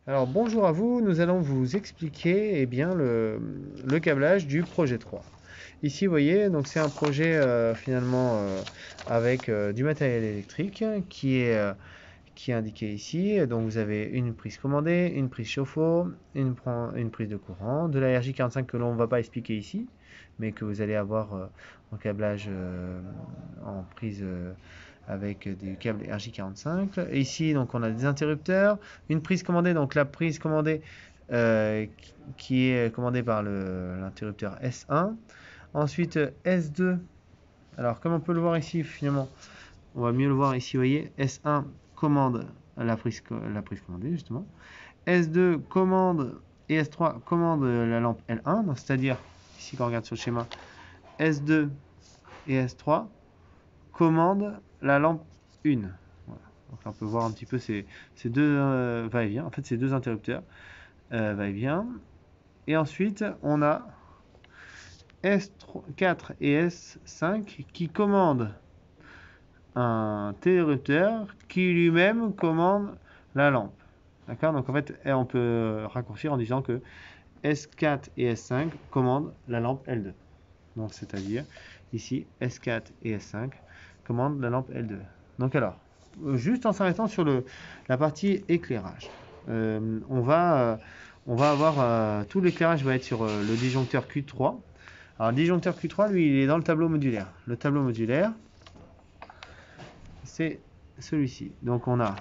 Alors bonjour à vous, nous allons vous expliquer le câblage du projet 3. Ici vous voyez, donc c'est un projet avec du matériel électrique qui est indiqué ici. Donc vous avez une prise commandée, une prise chauffe-eau, une prise de courant, de la RJ45 que l'on ne va pas expliquer ici, mais que vous allez avoir en câblage en prise avec des câbles RJ45. Et ici, donc, on a des interrupteurs, une prise commandée, donc la prise commandée qui est commandée par l'interrupteur S1. Ensuite, S2. Alors, comme on peut le voir ici, finalement, on va mieux le voir ici, vous voyez, S1 commande la prise commandée, justement. S2 commande et S3 commande la lampe L1, c'est-à-dire, ici quand on regarde sur le schéma, S2 et S3 commandent la lampe 1. Voilà. Donc là, on peut voir un petit peu ces deux va-et-vient, en fait ces deux interrupteurs va-et-vient. Et ensuite, on a S4 et S5 qui commandent un télérupteur qui lui-même commande la lampe. D'accord? Donc en fait, on peut raccourcir en disant que S4 et S5 commandent la lampe L2. Donc c'est-à-dire ici S4 et S5 commandent la lampe L2. Donc alors, juste en s'arrêtant sur la partie éclairage, on va avoir tout l'éclairage va être sur le disjoncteur Q3. Alors le disjoncteur Q3, lui, il est dans le tableau modulaire. Le tableau modulaire, c'est celui-ci. Donc on a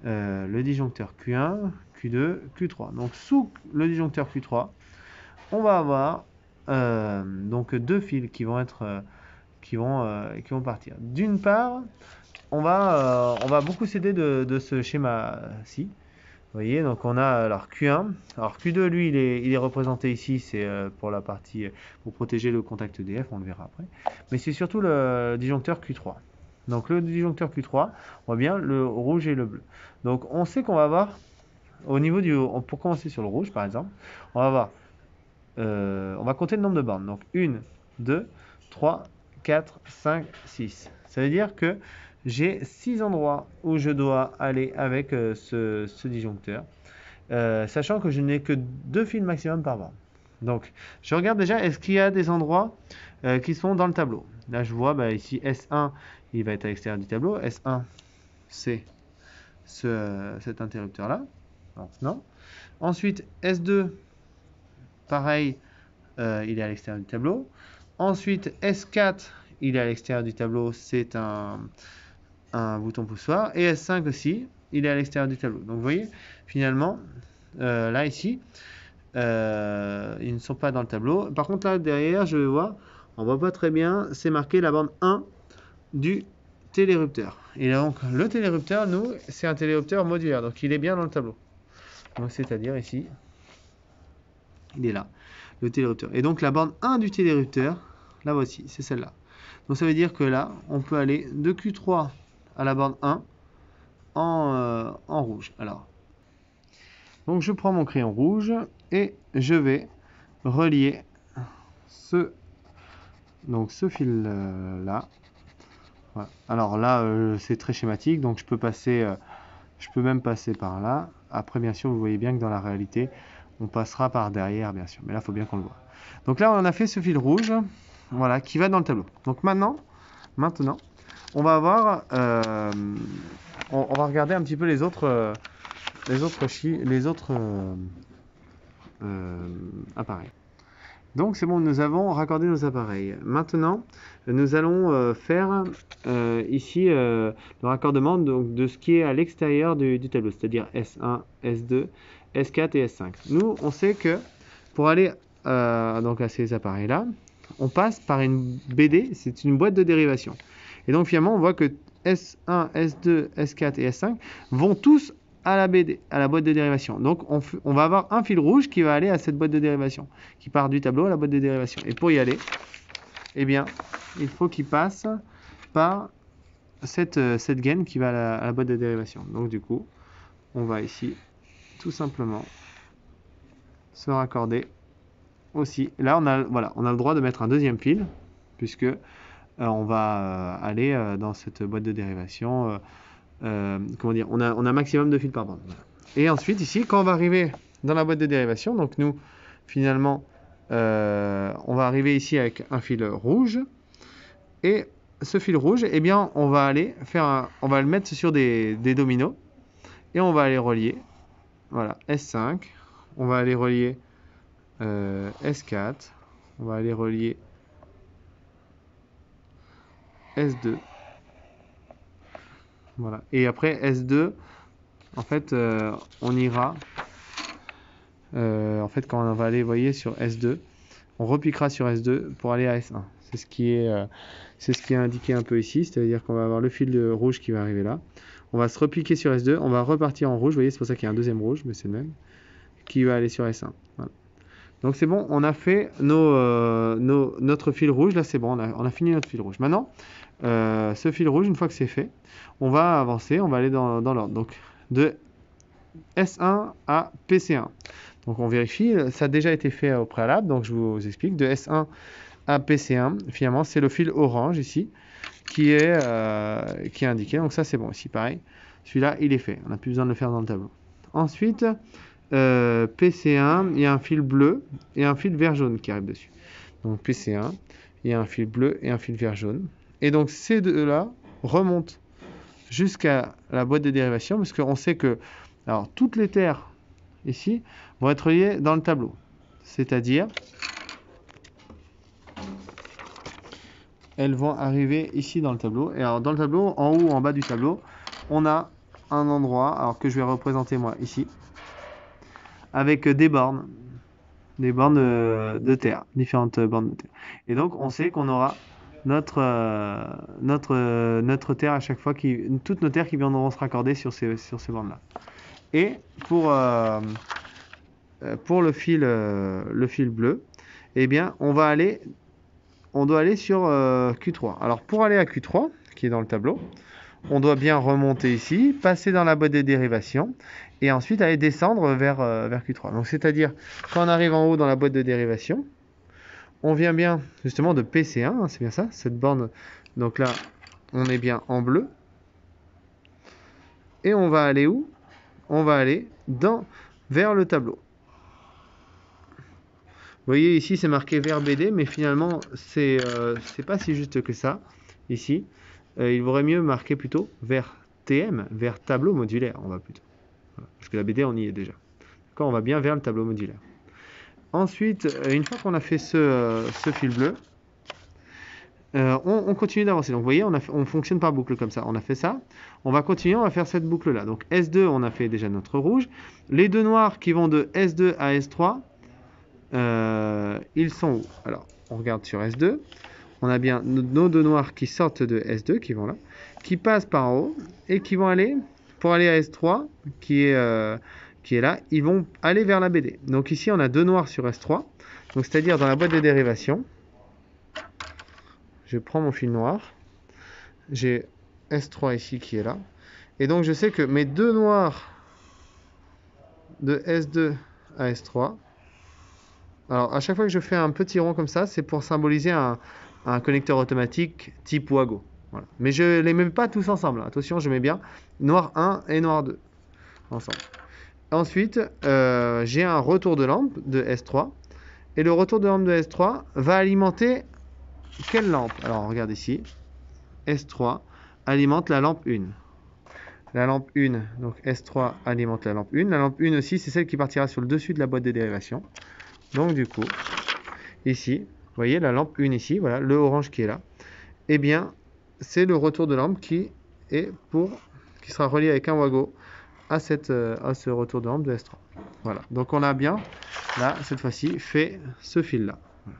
le disjoncteur Q1, Q2, Q3. Donc sous le disjoncteur Q3, on va avoir donc deux fils qui vont partir. D'une part, on va beaucoup s'aider de ce schéma-ci. Vous voyez, donc on a alors Q1. Alors Q2, lui, il est représenté ici, c'est pour la partie, pour protéger le contact EDF, on le verra après. Mais c'est surtout le disjoncteur Q3. Donc le disjoncteur Q3, on voit bien le rouge et le bleu. Donc on sait qu'on va avoir, au niveau pour commencer sur le rouge par exemple, on va avoir, on va compter le nombre de bornes. Donc 1, 2, 3, 4, 5, 6. Ça veut dire que j'ai 6 endroits où je dois aller avec ce disjoncteur, sachant que je n'ai que 2 fils maximum par borne. Donc, je regarde déjà, est-ce qu'il y a des endroits qui sont dans le tableau. Là, je vois ici S1, il va être à l'extérieur du tableau. S1, c'est cet interrupteur-là. Non. Ensuite, S2, pareil, il est à l'extérieur du tableau. Ensuite, S4, il est à l'extérieur du tableau, c'est un bouton poussoir. Et S5 aussi, il est à l'extérieur du tableau. Donc vous voyez, finalement, là ici, ils ne sont pas dans le tableau. Par contre là, derrière, je vois, on voit pas très bien, c'est marqué la bande 1 du télérupteur. Et donc le télérupteur, nous, c'est un télérupteur modulaire, donc il est bien dans le tableau. Donc c'est-à-dire ici, il est là, le télérupteur. Et donc la bande 1 du télérupteur, la voici, c'est celle-là. Donc ça veut dire que là, on peut aller de Q3 à la bande 1 en rouge. Alors, donc je prends mon crayon rouge et je vais relier ce fil là. Voilà. Alors là, c'est très schématique, donc je peux même passer par là. Après, bien sûr, vous voyez bien que dans la réalité, on passera par derrière, bien sûr. Mais là, il faut bien qu'on le voit. Donc là, on a fait ce fil rouge, voilà, qui va dans le tableau. Donc maintenant, on va avoir, on va regarder un petit peu les autres appareils. Donc c'est bon, nous avons raccordé nos appareils. Maintenant, nous allons faire ici le raccordement de ce qui est à l'extérieur du tableau, c'est-à-dire S1, S2, S4 et S5. Nous, on sait que pour aller donc à ces appareils-là, on passe par une BD, c'est une boîte de dérivation. Et donc finalement, on voit que S1, S2, S4 et S5 vont tous à la BD, à la boîte de dérivation. Donc on va avoir un fil rouge qui va aller à cette boîte de dérivation, qui part du tableau à la boîte de dérivation. Et pour y aller, eh bien, il faut qu'il passe par cette gaine qui va à la boîte de dérivation. Donc du coup, on va ici tout simplement se raccorder aussi. Là, on a le droit de mettre un deuxième fil, puisque on va aller dans cette boîte de dérivation. Comment dire, on a un maximum de fils par bande. Voilà. Et ensuite, ici, quand on va arriver dans la boîte de dérivation, donc nous, finalement, on va arriver ici avec un fil rouge. Et ce fil rouge, eh bien, on va aller on va le mettre sur des dominos. Et on va aller relier. Voilà, S5. On va aller relier S4. On va aller relier S2. Voilà. Et après S2, en fait, on ira. En fait, quand on va aller, vous voyez, sur S2, on repiquera sur S2 pour aller à S1. C'est ce qui est indiqué un peu ici, c'est-à-dire qu'on va avoir le fil rouge qui va arriver là. On va se repiquer sur S2, on va repartir en rouge, vous voyez, c'est pour ça qu'il y a un deuxième rouge, mais c'est le même, qui va aller sur S1. Voilà. Donc c'est bon, on a fait notre fil rouge, là c'est bon, on a fini notre fil rouge. Maintenant, ce fil rouge, une fois que c'est fait, on va avancer, on va aller dans l'ordre. Donc de S1 à PC1. Donc on vérifie, ça a déjà été fait au préalable, donc je vous explique. De S1 à PC1, finalement, c'est le fil orange ici qui est indiqué. Donc ça, c'est bon. Ici, pareil. Celui-là, il est fait. On n'a plus besoin de le faire dans le tableau. Ensuite, PC1, il y a un fil bleu et un fil vert-jaune qui arrive dessus. Donc PC1, il y a un fil bleu et un fil vert-jaune. Et donc ces deux-là remontent jusqu'à la boîte de dérivation, parce qu'on sait que alors, toutes les terres ici vont être liées dans le tableau. C'est-à-dire, elles vont arriver ici dans le tableau. Et alors, dans le tableau, en haut ou en bas du tableau, on a un endroit, alors que je vais représenter moi ici, avec des bornes de terre, différentes bornes de terre. Et donc, on sait qu'on aura notre terre à chaque fois, toutes nos terres qui viendront se raccorder sur ces bornes-là. Et pour le fil bleu, eh bien, on doit aller sur Q3. Alors, pour aller à Q3, qui est dans le tableau, on doit bien remonter ici, passer dans la boîte de dérivation, et ensuite aller descendre vers Q3. Donc, c'est-à-dire, quand on arrive en haut dans la boîte de dérivation, on vient bien, justement, de PC1, hein, c'est bien ça, cette borne. Donc là, on est bien en bleu. Et on va aller où? On va aller vers le tableau. Vous voyez ici c'est marqué vers BD, mais finalement c'est pas si juste que ça. Ici, il vaudrait mieux marquer plutôt vers TM, vers tableau modulaire. On va plutôt, voilà. Parce que la BD on y est déjà. D'accord, on va bien vers le tableau modulaire. Ensuite, une fois qu'on a fait ce fil bleu, on continue d'avancer. Donc vous voyez, on fonctionne par boucle comme ça. On a fait ça. On va continuer, on va faire cette boucle là. Donc S2, on a fait déjà notre rouge. Les deux noirs qui vont de S2 à S3. Ils sont où? Alors, on regarde sur S2. On a bien nos deux noirs qui sortent de S2, qui vont là, qui passent par en haut et qui vont aller, pour aller à S3, qui est là, ils vont aller vers la BD. Donc ici, on a deux noirs sur S3. Donc c'est-à-dire dans la boîte de dérivation, je prends mon fil noir, j'ai S3 ici qui est là. Et donc je sais que mes deux noirs de S2 à S3, alors, à chaque fois que je fais un petit rond comme ça, c'est pour symboliser un connecteur automatique type Wago. Voilà. Mais je ne les mets pas tous ensemble. Attention, je mets bien noir 1 et noir 2 ensemble. Ensuite, j'ai un retour de lampe de S3. Et le retour de lampe de S3 va alimenter quelle lampe? Alors, on regarde ici. S3 alimente la lampe 1. La lampe 1, donc S3 alimente la lampe 1. La lampe 1 aussi, c'est celle qui partira sur le dessus de la boîte de dérivation. Donc du coup, ici, vous voyez la lampe 1 ici, voilà, le orange qui est là. Eh bien, c'est le retour de lampe qui sera relié avec un Wago à ce retour de lampe de S3. Voilà, donc on a bien, là, cette fois-ci, fait ce fil-là. Voilà.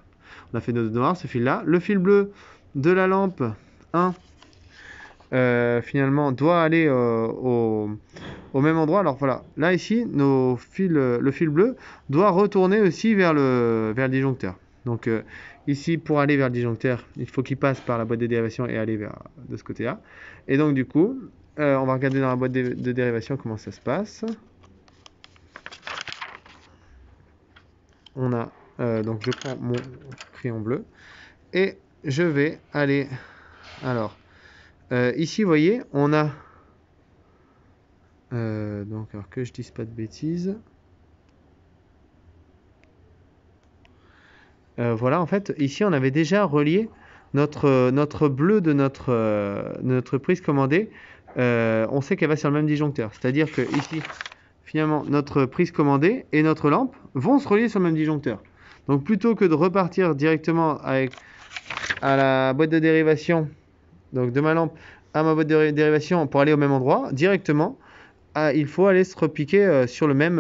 On a fait notre noir, ce fil-là. Le fil bleu de la lampe 1, finalement, doit aller au même endroit. Alors voilà, là ici, le fil bleu doit retourner aussi vers le disjoncteur. Donc ici, pour aller vers le disjoncteur, il faut qu'il passe par la boîte de dérivation et aller de ce côté-là. Et donc du coup, on va regarder dans la boîte de dérivation comment ça se passe. On a donc je prends mon crayon bleu et je vais aller. Alors ici, vous voyez, on a Donc, alors que je dise pas de bêtises. Voilà, en fait, ici, on avait déjà relié notre bleu de notre prise commandée. On sait qu'elle va sur le même disjoncteur. C'est-à-dire que ici, finalement, notre prise commandée et notre lampe vont se relier sur le même disjoncteur. Donc, plutôt que de repartir directement à la boîte de dérivation, donc de ma lampe à ma boîte de dérivation pour aller au même endroit, directement, il faut aller se repiquer sur le même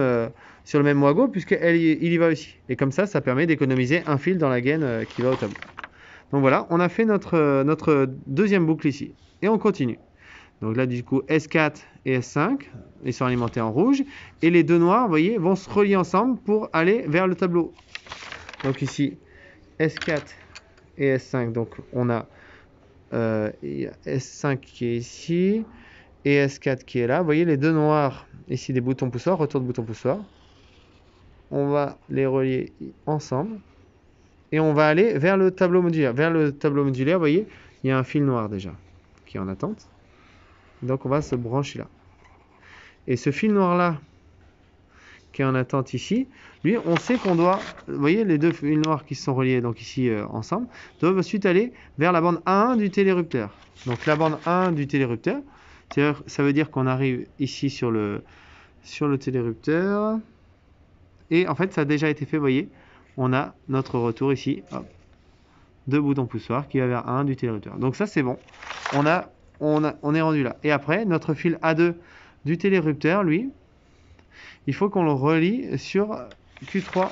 Wago puisqu'il y va aussi. Et comme ça permet d'économiser un fil dans la gaine qui va au tableau. Donc voilà, on a fait notre deuxième boucle ici. Et on continue. Donc là, du coup, S4 et S5, ils sont alimentés en rouge. Et les deux noirs, vous voyez, vont se relier ensemble pour aller vers le tableau. Donc ici, S4 et S5. Donc on a S5 qui est ici et S4 qui est là. Vous voyez les deux noirs, ici des boutons poussoirs, retour de bouton poussoir. On va les relier ensemble et on va aller vers le tableau modulaire. Vers le tableau modulaire, vous voyez, il y a un fil noir déjà qui est en attente. Donc on va se brancher là. Et ce fil noir là qui est en attente ici, lui, on sait qu'on doit, vous voyez les deux fils noirs qui sont reliés donc ici ensemble, doivent ensuite aller vers la bande 1 du télérupteur. Donc la bande 1 du télérupteur, ça veut dire qu'on arrive ici sur le télérupteur. Et en fait, ça a déjà été fait, vous voyez, on a notre retour ici, hop, deux boutons poussoirs qui va vers 1 du télérupteur. Donc ça, c'est bon. On est rendu là. Et après, notre fil A2 du télérupteur, lui, il faut qu'on le relie sur Q3,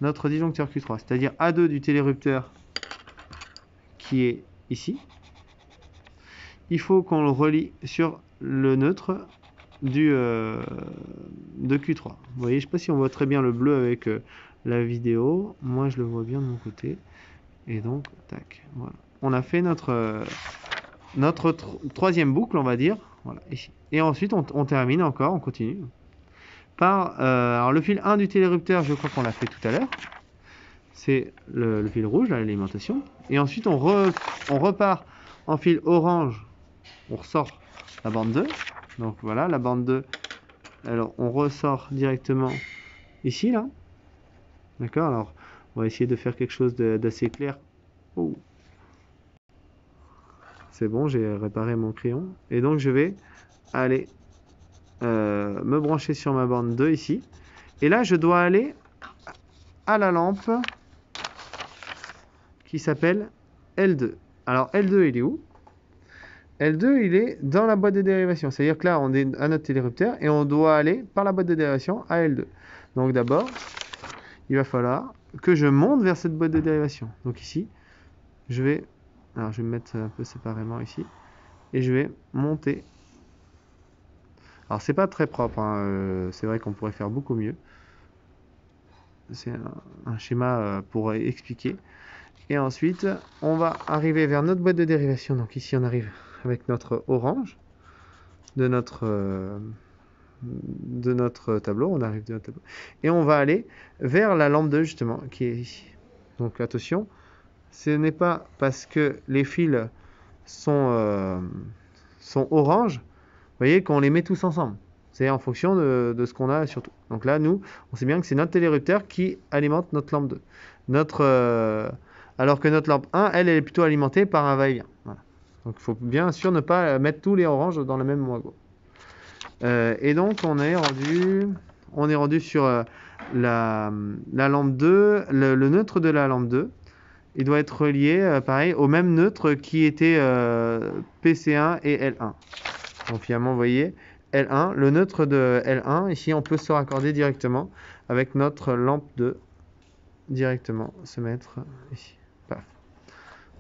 notre disjoncteur Q3. C'est-à-dire A2 du télérupteur qui est ici. Il faut qu'on le relie sur le neutre de Q3. Vous voyez, je ne sais pas si on voit très bien le bleu avec la vidéo. Moi, je le vois bien de mon côté. Et donc, tac, voilà. On a fait notre troisième boucle, on va dire. Voilà, ici. Et ensuite, on termine encore, on continue. Alors le fil 1 du télérupteur, je crois qu'on l'a fait tout à l'heure. C'est le fil rouge, l'alimentation. Et ensuite, on repart en fil orange. On ressort la bande 2. Donc voilà, la bande 2. Alors, on ressort directement ici, là. D'accord? Alors, on va essayer de faire quelque chose d'assez clair. Oh. C'est bon, j'ai réparé mon crayon. Et donc, je vais aller me brancher sur ma bande 2 ici. Et là, je dois aller à la lampe qui s'appelle L2. Alors, L2, il est où? L2, il est dans la boîte de dérivation. C'est-à-dire que là, on est à notre télérupteur et on doit aller par la boîte de dérivation à L2. Donc d'abord, il va falloir que je monte vers cette boîte de dérivation. Donc ici, je vais me mettre un peu séparément ici. Et je vais monter. Alors, c'est pas très propre. Hein. C'est vrai qu'on pourrait faire beaucoup mieux. C'est un schéma pour expliquer. Et ensuite, on va arriver vers notre boîte de dérivation. Donc ici, on arrive avec notre orange de notre tableau. On arrive de notre tableau. Et on va aller vers la lampe 2, justement, qui est ici. Donc attention, ce n'est pas parce que les fils sont orange, vous voyez, qu'on les met tous ensemble. C'est en fonction de ce qu'on a surtout. Donc là, nous, on sait bien que c'est notre télérupteur qui alimente notre lampe 2. Alors que notre lampe 1, elle est plutôt alimentée par un va-et-vient. Voilà. Donc il faut bien sûr ne pas mettre tous les oranges dans le même Wago. Et donc on est rendu sur la lampe 2, le neutre de la lampe 2. Il doit être relié, pareil, au même neutre qui était PC1 et L1. Donc finalement, vous voyez, L1, le neutre de L1, ici on peut se raccorder directement avec notre lampe 2, directement se mettre ici. Paf.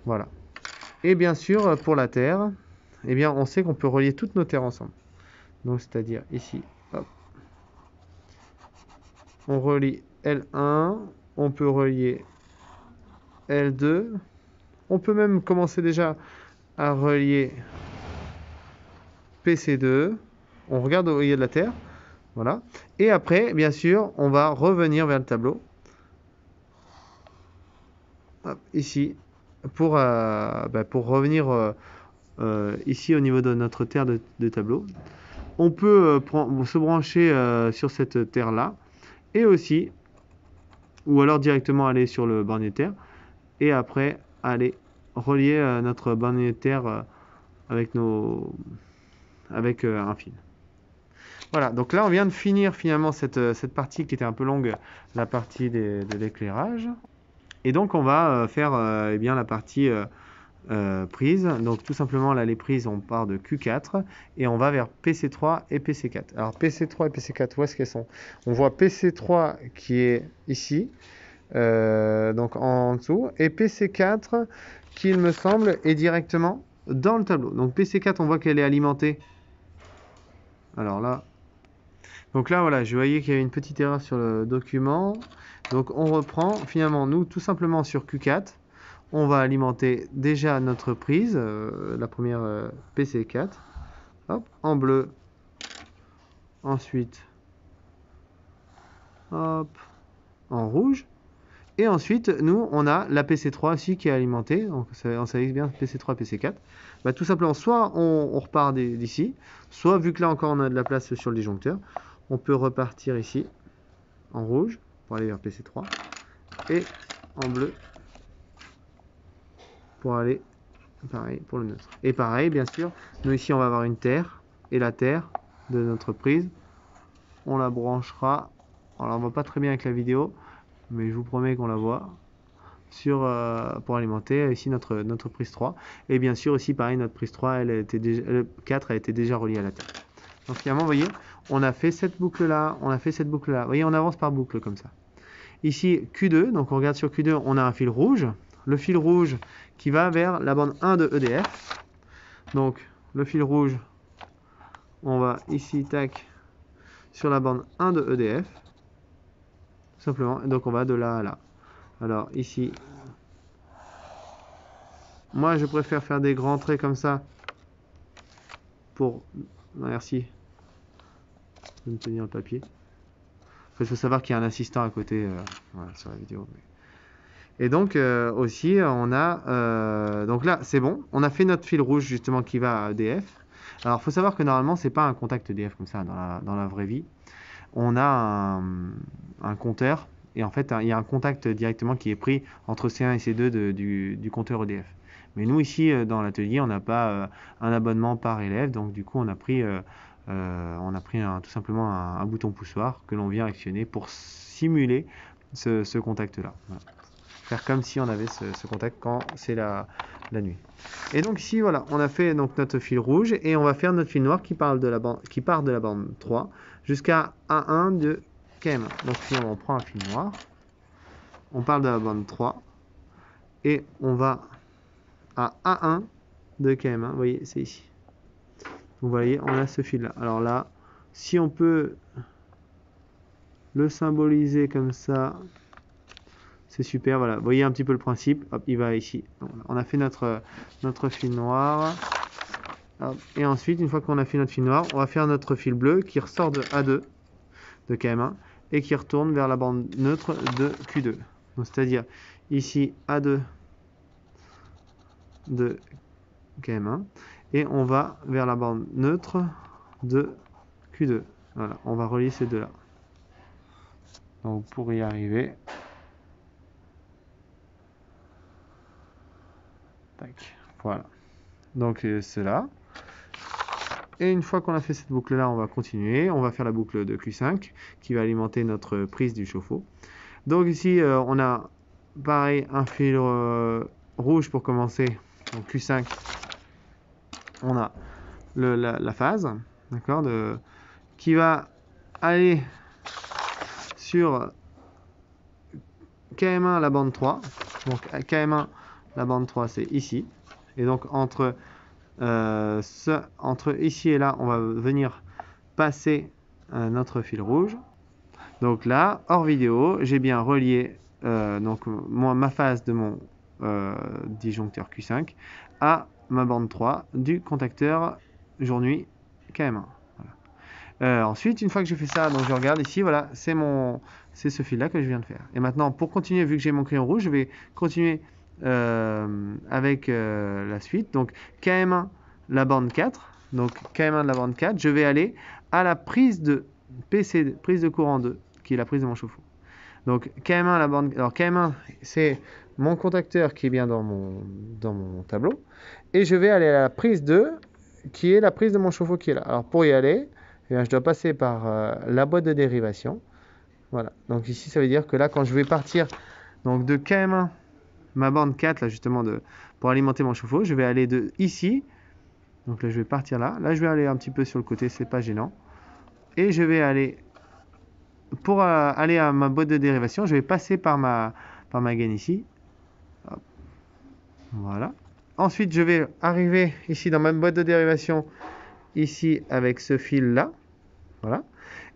Voilà. Et bien sûr, pour la terre, eh bien, on sait qu'on peut relier toutes nos terres ensemble. Donc c'est-à-dire ici, hop. On relie L1, on peut relier L2, on peut même commencer déjà à relier PC2, on regarde où il y a de la terre, voilà. Et après, bien sûr, on va revenir vers le tableau, hop, ici, pour revenir ici au niveau de notre terre de tableau. On peut se brancher sur cette terre-là, et aussi, ou alors directement aller sur le bornier de terre, et après aller relier notre bornier de terre avec un fil. Voilà, donc là on vient de finir finalement cette partie qui était un peu longue, la partie de l'éclairage. Et donc on va faire eh bien, la partie prise. Donc tout simplement là les prises, on part de Q4 et on va vers PC3 et PC4. Alors PC3 et PC4, où est-ce qu'elles sont? On voit PC3 qui est ici, donc en dessous, et PC4 qui il me semble est directement dans le tableau. Donc PC4 on voit qu'elle est alimentée. Alors là, donc là voilà, je voyais qu'il y avait une petite erreur sur le document. Donc on reprend, finalement nous tout simplement sur Q4, on va alimenter déjà notre prise, la première PC4, hop, en bleu, ensuite hop, en rouge, et ensuite nous on a la PC3 aussi qui est alimentée, donc on savait bien PC3, PC4. Bah, tout simplement, soit on repart d'ici, soit vu que là encore on a de la place sur le disjoncteur, on peut repartir ici en rouge pour aller vers PC3 et en bleu pour aller pareil pour le neutre. Et pareil, bien sûr, nous ici on va avoir une terre et la terre de notre prise, on la branchera. Alors on voit pas très bien avec la vidéo, mais je vous promets qu'on la voit pour alimenter ici notre prise 3. Et bien sûr aussi pareil, notre prise 3, le 4 a été déjà relié à la terre. Donc finalement, vous voyez, on a fait cette boucle là, on a fait cette boucle là. Vous voyez, on avance par boucle comme ça. Ici Q2, donc on regarde sur Q2, on a un fil rouge. Le fil rouge qui va vers la bande 1 de EDF. Donc le fil rouge, on va ici, tac, sur la bande 1 de EDF. Tout simplement. Et donc on va de là à là. Alors ici, moi je préfère faire des grands traits comme ça pour... Merci de me tenir le papier. Il faut savoir qu'il y a un assistant à côté voilà, sur la vidéo. Et donc aussi on a donc là c'est bon, on a fait notre fil rouge justement qui va à EDF. Alors il faut savoir que normalement c'est pas un contact EDF comme ça dans la vraie vie. On a un compteur et en fait il y a un contact directement qui est pris entre C1 et C2 du compteur EDF. Mais nous ici dans l'atelier on n'a pas un abonnement par élève, donc du coup on a pris tout simplement un bouton poussoir que l'on vient actionner pour simuler ce contact là. Voilà. Faire comme si on avait ce contact quand c'est la nuit. Et donc ici voilà, on a fait donc notre fil rouge et on va faire notre fil noir qui part de la bande 3 jusqu'à A1 de KM1. Donc finalement on prend un fil noir, on part de la bande 3 et on va à A1 de KM1. Vous voyez, c'est ici. Vous voyez, on a ce fil là. Alors là, si on peut le symboliser comme ça, c'est super, voilà. Vous voyez un petit peu le principe. Hop, il va ici. On a fait notre fil noir. Hop. Et ensuite, une fois qu'on a fait notre fil noir, on va faire notre fil bleu qui ressort de A2 de KM1 et qui retourne vers la bande neutre de Q2. C'est-à-dire ici A2 de KM1 et on va vers la bande neutre de Q2. Voilà, on va relier ces deux-là. Donc pour y arriver, tac, voilà. Donc cela. Et une fois qu'on a fait cette boucle là, on va continuer. On va faire la boucle de Q5 qui va alimenter notre prise du chauffe-eau. Donc ici, on a pareil un fil rouge pour commencer. Donc Q5, on a la phase, d'accord, qui va aller sur KM1 la bande 3. Donc KM1 la bande 3 c'est ici. Et donc entre ici et là, on va venir passer notre fil rouge. Donc là, hors vidéo, j'ai bien relié ma phase de mon disjoncteur Q5 à ma bande 3 du contacteur jour-nuit KM1. Voilà. Ensuite, une fois que j'ai fait ça, donc je regarde ici, voilà, c'est ce fil-là que je viens de faire. Et maintenant, pour continuer, vu que j'ai mon crayon rouge, je vais continuer avec la suite. Donc KM1, la bande 4, donc KM1 de la bande 4, je vais aller à la prise de PC, prise de courant 2, qui est la prise de mon chauffe-eau. Donc KM1, la bande, alors KM1, c'est mon contacteur qui est bien dans mon tableau. Et je vais aller à la prise 2, qui est la prise de mon chauffe-eau qui est là. Alors pour y aller, eh bien, je dois passer par la boîte de dérivation. Voilà. Donc ici, ça veut dire que là, quand je vais partir donc de KM1, ma bande 4, là justement, pour alimenter mon chauffe-eau, je vais aller de ici. Donc là, je vais partir là. Là, je vais aller un petit peu sur le côté, c'est pas gênant. Et je vais aller, pour aller à ma boîte de dérivation, je vais passer par ma gaine ici. Hop. Voilà. Ensuite, je vais arriver ici dans ma boîte de dérivation, ici avec ce fil-là. Voilà.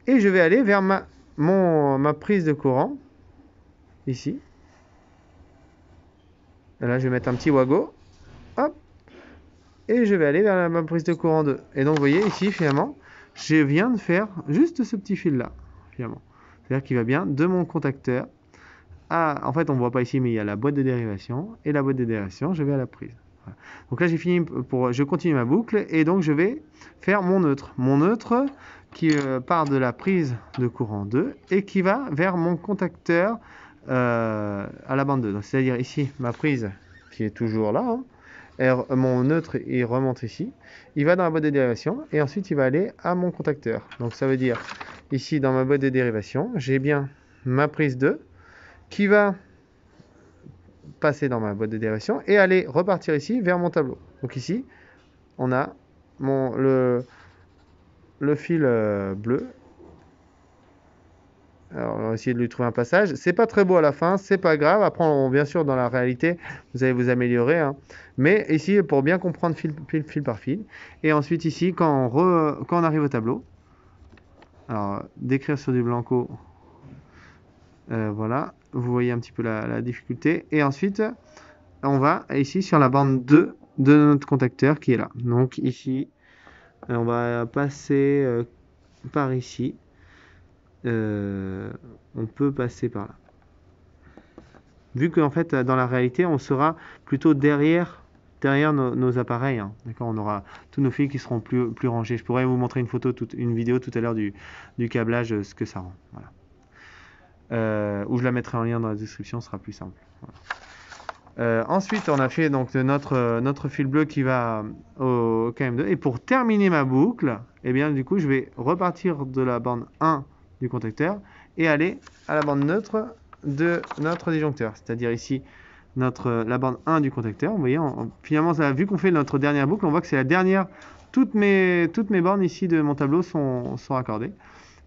Et je vais aller vers ma prise de courant, ici. Et là, je vais mettre un petit wago. Hop. Et je vais aller vers ma prise de courant 2. Et donc, vous voyez, ici, finalement, je viens de faire juste ce petit fil-là, finalement. C'est-à-dire qu'il va bien de mon contacteur à... En fait, on ne voit pas ici, mais il y a la boîte de dérivation. Et la boîte de dérivation, je vais à la prise. Voilà. Donc là, j'ai fini je continue ma boucle. Et donc, je vais faire mon neutre. Mon neutre qui part de la prise de courant 2 et qui va vers mon contacteur à la bande 2. C'est-à-dire ici, ma prise qui est toujours là. Hein. Mon neutre, il remonte ici. Il va dans la boîte de dérivation et ensuite, il va aller à mon contacteur. Donc, ça veut dire, ici, dans ma boîte de dérivation, j'ai bien ma prise 2 qui va passer dans ma boîte de dérivation et aller repartir ici vers mon tableau. Donc, ici, on a le fil bleu. Alors, on va essayer de lui trouver un passage. C'est pas très beau à la fin, c'est pas grave. Après, bien sûr, dans la réalité, vous allez vous améliorer. Hein. Mais ici, pour bien comprendre fil par fil. Et ensuite, ici, quand on arrive au tableau, alors, d'écrire sur du blanco, voilà. Vous voyez un petit peu la difficulté. Et ensuite, on va ici sur la bande 2 de notre contacteur qui est là. Donc, ici, on va passer par ici. On peut passer par là. Vu qu'en fait, dans la réalité, on sera plutôt derrière nos appareils. Hein. D'accord, on aura tous nos fils qui seront plus rangés. Je pourrais vous montrer une vidéo tout à l'heure du câblage, ce que ça rend. Voilà. Ou je la mettrai en lien dans la description, ce sera plus simple. Voilà. Ensuite, on a fait donc notre fil bleu qui va au KM2. Et pour terminer ma boucle, eh bien, du coup, je vais repartir de la bande 1 du contacteur et aller à la bande neutre de notre disjoncteur. C'est-à-dire ici, la bande 1 du contacteur. Vous voyez, finalement, vu qu'on fait notre dernière boucle, on voit que c'est la dernière. Toutes mes bornes ici de mon tableau sont raccordées.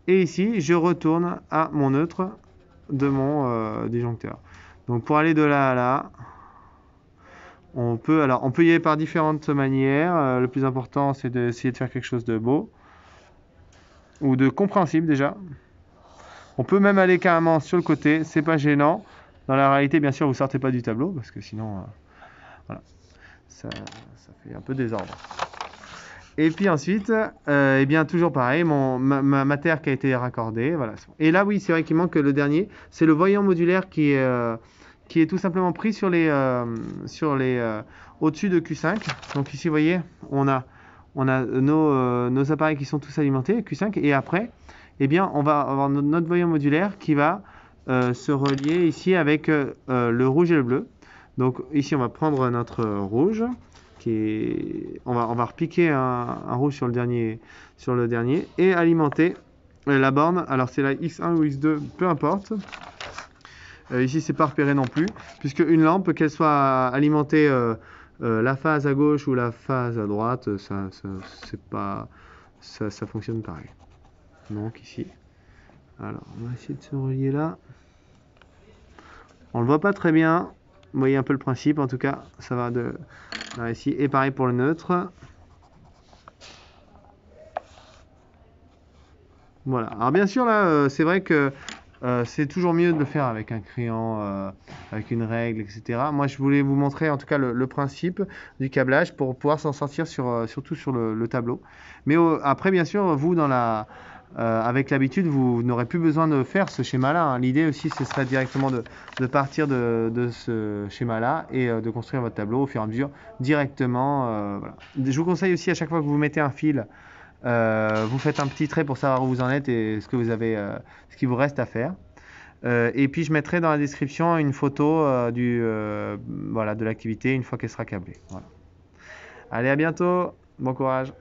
Et ici, je retourne à mon neutre de mon disjoncteur. Donc, pour aller de là à là, on peut y aller par différentes manières. Le plus important, c'est d'essayer de faire quelque chose de beau ou de compréhensible déjà. On peut même aller carrément sur le côté, c'est pas gênant. Dans la réalité, bien sûr, vous sortez pas du tableau parce que sinon, voilà, ça fait un peu désordre. Et puis ensuite, eh bien toujours pareil, ma terre qui a été raccordée, voilà. Et là, oui, c'est vrai qu'il manque le dernier, c'est le voyant modulaire qui est tout simplement pris sur les au-dessus de Q5. Donc ici, vous voyez, on a nos appareils qui sont tous alimentés, Q5, et après, eh bien, on va avoir notre voyant modulaire qui va se relier ici avec le rouge et le bleu. Donc ici, on va prendre notre rouge, on va repiquer un rouge sur le dernier et alimenter la borne. Alors c'est la X1 ou X2, peu importe. Ici, c'est pas repéré non plus, puisque une lampe, qu'elle soit alimentée la phase à gauche ou la phase à droite, ça fonctionne pareil. Donc ici, alors on va essayer de se relier là. On le voit pas très bien. Vous voyez un peu le principe, en tout cas, ça va de là ici. Et pareil pour le neutre. Voilà. Alors bien sûr là, c'est vrai que c'est toujours mieux de le faire avec un crayon, avec une règle, etc. Moi, je voulais vous montrer en tout cas le principe du câblage pour pouvoir s'en sortir surtout sur le tableau. Mais après, bien sûr, vous dans avec l'habitude, vous n'aurez plus besoin de faire ce schéma-là, hein. L'idée aussi, ce serait directement de partir de ce schéma-là et de construire votre tableau au fur et à mesure directement. Voilà. Je vous conseille aussi à chaque fois que vous mettez un fil, vous faites un petit trait pour savoir où vous en êtes et ce que vous avez, ce qui vous reste à faire. Et puis je mettrai dans la description une photo voilà, de l'activité une fois qu'elle sera câblée. Voilà. Allez, à bientôt. Bon courage.